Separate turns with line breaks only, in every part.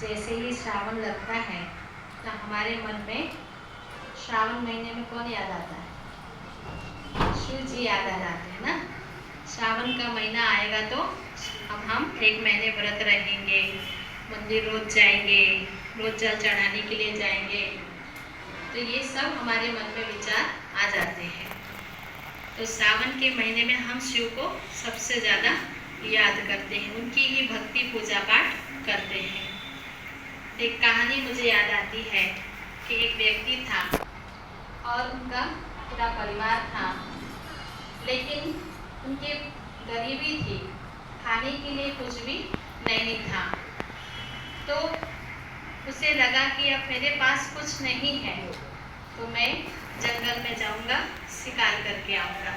जैसे ही श्रावण लगता है तो हमारे मन में श्रावण महीने में कौन याद आता है? शिव जी याद आ जाते हैं ना। श्रावण का महीना आएगा तो अब हम 1 महीने व्रत रहेंगे, मंदिर रोज जाएंगे, रोज जल चढ़ाने के लिए जाएंगे, तो ये सब हमारे मन में विचार आ जाते हैं। तो सावन के महीने में हम शिव को सबसे ज़्यादा याद करते हैं, उनकी ही भक्ति पूजा पाठ करते हैं। एक कहानी मुझे याद आती है कि एक व्यक्ति था और उनका पूरा परिवार था, लेकिन उनके गरीबी थी, खाने के लिए कुछ भी नहीं था। तो उसे लगा कि अब मेरे पास कुछ नहीं है तो मैं जंगल में जाऊंगा, शिकार करके आऊँगा।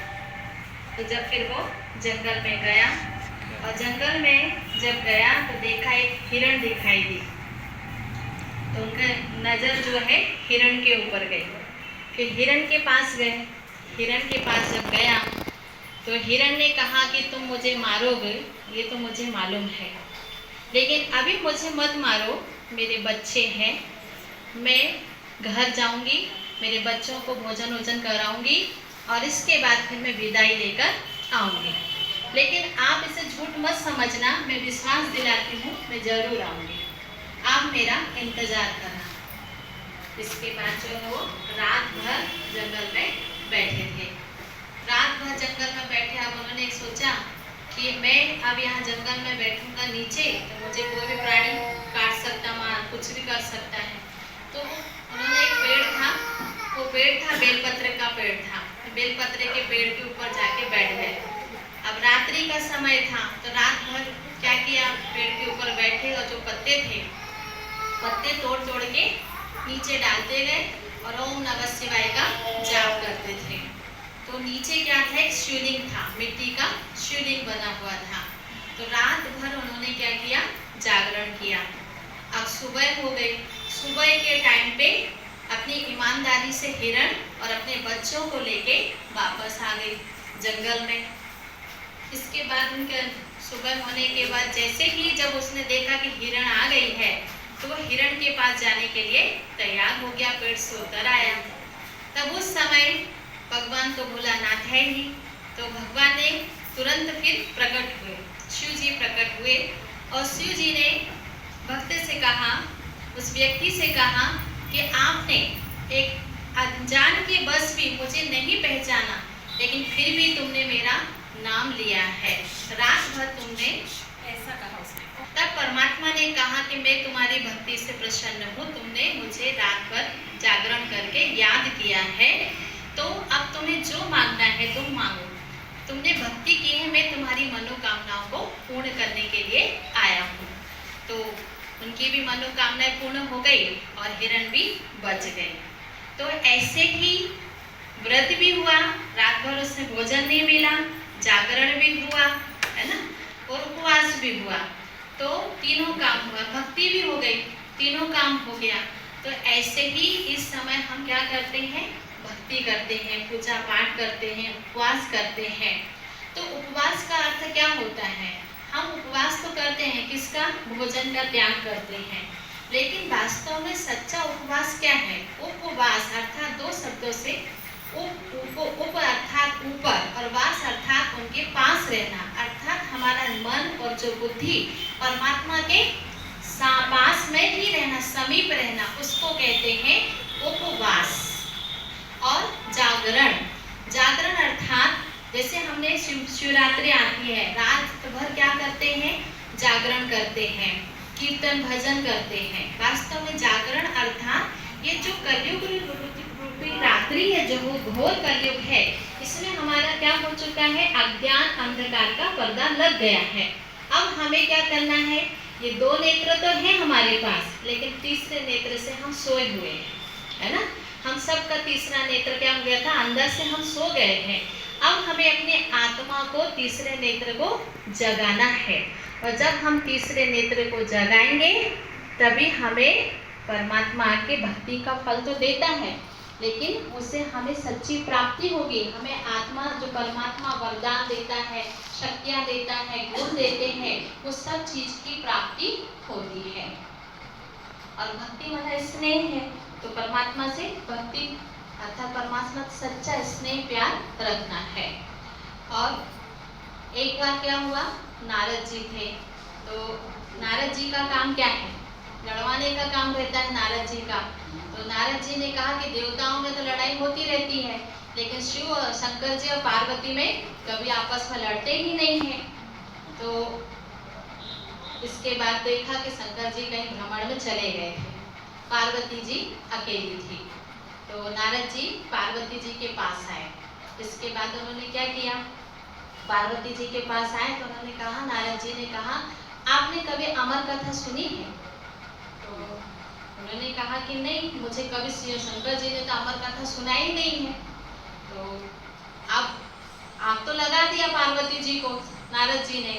तो जब फिर वो जंगल में गया और जंगल में जब गया तो देखा एक हिरण दिखाई दी, तो उनका नज़र जो है हिरण के ऊपर गई। फिर हिरण के पास गए, हिरण के पास जब गया तो हिरण ने कहा कि तुम मुझे मारोगे ये तो मुझे मालूम है, लेकिन अभी मुझे मत मारो, मेरे बच्चे हैं, मैं घर जाऊंगी, मेरे बच्चों को भोजन वोजन कराऊंगी और इसके बाद फिर मैं विदाई लेकर आऊंगी, लेकिन आप इसे झूठ मत समझना, मैं विश्वास दिलाती हूँ मैं ज़रूर आऊंगी, आप मेरा इंतज़ार करना। इसके बाद जो है वो रात भर जंगल में बैठे थे। रात भर जंगल में बैठे, अब उन्होंने सोचा कि मैं अब यहाँ जंगल में बैठूंगा नीचे तो मुझे कोई भी प्राणी काट सकता, मार कुछ भी कर सकता है। तो उन्होंने एक पेड़ था, वो पेड़ था बेलपत्र का पेड़ था, बेलपत्र के पेड़ के ऊपर जाके बैठ गए। अब रात्रि का समय था तो रात भर क्या किया, पेड़ के ऊपर बैठे और जो पत्ते थे पत्ते तोड़ तोड़ के नीचे डालते गए और ओम नमः शिवाय का जाप करते थे। तो नीचे क्या था, एक शिवलिंग था, मिट्टी का शिवलिंग बना हुआ था। तो रात भर उन्होंने क्या किया, जागरण किया। अब सुबह हो गई, सुबह के टाइम पे अपनी ईमानदारी से हिरण और अपने बच्चों को लेके वापस आ गई जंगल में। इसके बाद उनके सुबह होने के बाद जैसे ही जब उसने देखा कि हिरण आ गई है तो वो हिरण के पास जाने के लिए तैयार हो गया, पेड़ से उतर आया। तब उस समय भगवान तो भोलानाथ है ही, तो भगवान ने तुरंत फिर प्रकट हुए, शिव जी प्रकट हुए और शिव जी ने भक्त से कहा, उस व्यक्ति से कहा कि आपने एक अनजान के बस भी मुझे नहीं पहचाना, लेकिन फिर भी तुमने मेरा नाम लिया है, रात भर तुमने, ऐसा कहा उसने। तब परमात्मा ने कहा कि मैं तुम्हारी भक्ति से प्रसन्न हूँ, तुमने मुझे रात भर जागरण करके याद किया है, तो अब तुम्हें जो मांगना है तुम मांगो, तुमने भक्ति की है, मैं तुम्हारी मनोकामनाओं को पूर्ण करने के लिए आया हूँ। तो उनकी भी मनोकामनाएं पूर्ण हो गई और हिरण भी बच गए। तो ऐसे ही व्रत भी हुआ, रात भर उसने भोजन नहीं मिला, जागरण भी हुआ, है ना, और उपवास भी हुआ, तो तीनों काम हुआ, भक्ति भी हो गई, तीनों काम हो गया। तो ऐसे ही इस समय हम क्या करते हैं, भक्ति करते हैं, पूजा पाठ करते हैं, उपवास करते हैं। तो उपवास का अर्थ क्या होता है, हम उपवास तो करते हैं, किसका, भोजन का त्याग करते हैं, लेकिन वास्तव में सच्चा उपवास क्या है, उपवास अर्थात दो शब्दों से उप अर्थात ऊपर और वास अर्थात उनके पास रहना, अर्थात हमारा मन और जो बुद्धि परमात्मा के पास में ही रहना, समीप रहना, उसको कहते हैं उपवास। और जागरण, जागरण अर्थात जैसे हमने शिवरात्रि आती है, रात भर क्या करते हैं, जागरण करते हैं, कीर्तन भजन करते हैं। वास्तव में जागरण अर्थात ये जो कलयुग रूपी रात्रि है, जो घोर कलयुग है, इसमें हमारा क्या हो चुका है, अज्ञान अंधकार का पर्दा लग गया है। अब हमें क्या करना है, ये दो नेत्र तो है हमारे पास, लेकिन तीसरे नेत्र से हम सोए हुए हैं, है ना, हम सबका तीसरा नेत्र क्या हो गया था, अंदर से हम सो गए हैं। अब हमें अपने आत्मा को, तीसरे नेत्र को जगाना है, और जब हम तीसरे नेत्र को जगाएंगे तभी हमें परमात्मा के भक्ति का फल तो देता है, लेकिन उससे हमें सच्ची प्राप्ति होगी। हमें आत्मा जो परमात्मा वरदान देता है, शक्तियाँ देता है, गुण देते हैं, वो सब चीज़ की प्राप्ति होती है। और भक्ति मतलब स्नेह है, तो परमात्मा से भक्ति अर्थात परमात्मा से सच्चा स्नेह प्यार रखना है। और एक बार क्या हुआ, नारद जी थे, तो नारद जी का काम क्या है, लड़वाने का काम रहता है नारद जी का। तो नारद जी ने कहा कि देवताओं में तो लड़ाई होती रहती है, लेकिन शिव और शंकर जी और पार्वती में कभी आपस में लड़ते ही नहीं है। तो इसके बाद देखा कि शंकर जी कहीं भ्रमण में चले गए थे, पार्वती जी अकेली थी। तो नारद जी पार्वती जी के पास आए। इसके बाद उन्होंने क्या किया, पार्वती जी के पास आए तो उन्होंने कहा, नारद जी ने कहा, आपने कभी अमर कथा सुनी है? तो उन्होंने कहा कि नहीं, मुझे कभी शंकर जी ने तो अमर कथा सुनाई नहीं है। तो अब आप तो लगा दिया पार्वती जी को नारद जी ने।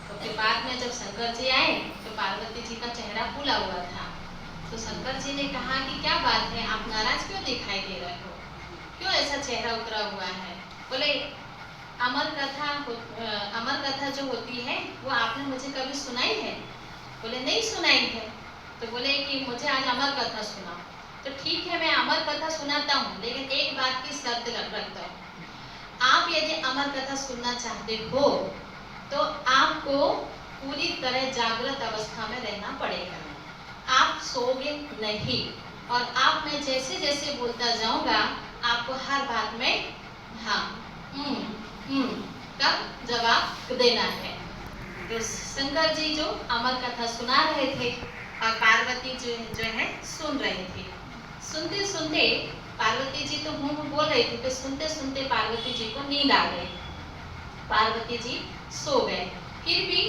तो फिर बाद में जब शंकर जी आए तो पार्वती जी का चेहरा फूला हुआ था। तो शंकर जी ने कहा कि क्या बात है, आप नाराज क्यों दिखाई दे रहे हो, क्यों ऐसा चेहरा उतरा हुआ है? बोले अमर कथा जो होती है वो आपने मुझे कभी सुनाई है? बोले नहीं सुनाई है। तो बोले कि मुझे आज अमर कथा सुनाओ। तो ठीक है, मैं अमर कथा सुनाता हूँ, लेकिन एक बात की शर्त रखता हूँ, आप यदि अमर कथा सुनना चाहते हो तो आपको पूरी तरह जागृत अवस्था में रहना पड़ेगा, आप सोगे नहीं। और आप मैं जैसे जैसे बोलता जाऊंगा आपको हर बात में हाँ का जवाब देना है। तो शंकर जी जो अमर कथा सुना रहे थे और पार्वती जो है सुन रहे थे। सुनते सुनते पार्वती जी तो मुंह बोल रही थी, तो सुनते सुनते पार्वती जी को नींद आ गई, पार्वती जी सो गए। फिर भी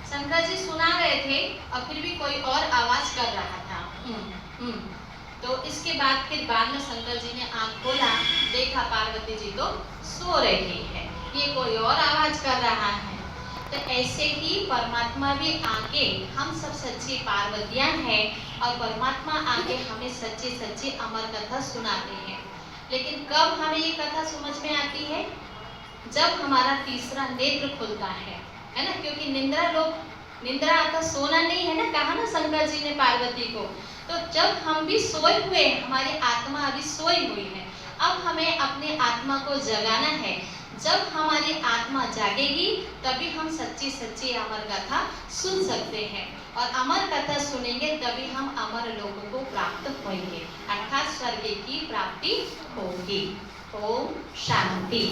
शंकर जी सुना रहे थे और फिर भी कोई और आवाज कर रहा था। तो इसके बाद फिर बाद में शंकर जी ने आंख खोला, देखा पार्वती जी तो सो रही है, ये कोई और आवाज कर रहा है। तो ऐसे ही परमात्मा भी आके, हम सब सच्ची पार्वतियां हैं और परमात्मा आके हमें सच्ची सच्ची अमर कथा सुनाते हैं। लेकिन कब हमें ये कथा समझ में आती है? जब हमारा तीसरा नेत्र खुलता है ना, क्योंकि निंद्रा अर्थात सोना नहीं है ना, कहा ना शंकर जी ने पार्वती को। तो जब हम भी सोए हुए, हमारी आत्मा अभी सोई हुई है, अब हमें अपने आत्मा को जगाना है। जब हमारी आत्मा जागेगी तभी हम सच्ची सच्ची अमर कथा सुन सकते हैं, और अमर कथा सुनेंगे तभी हम अमर लोगों को प्राप्त होंगे, अर्थात स्वर्ग की प्राप्ति होगी। ओम शांति।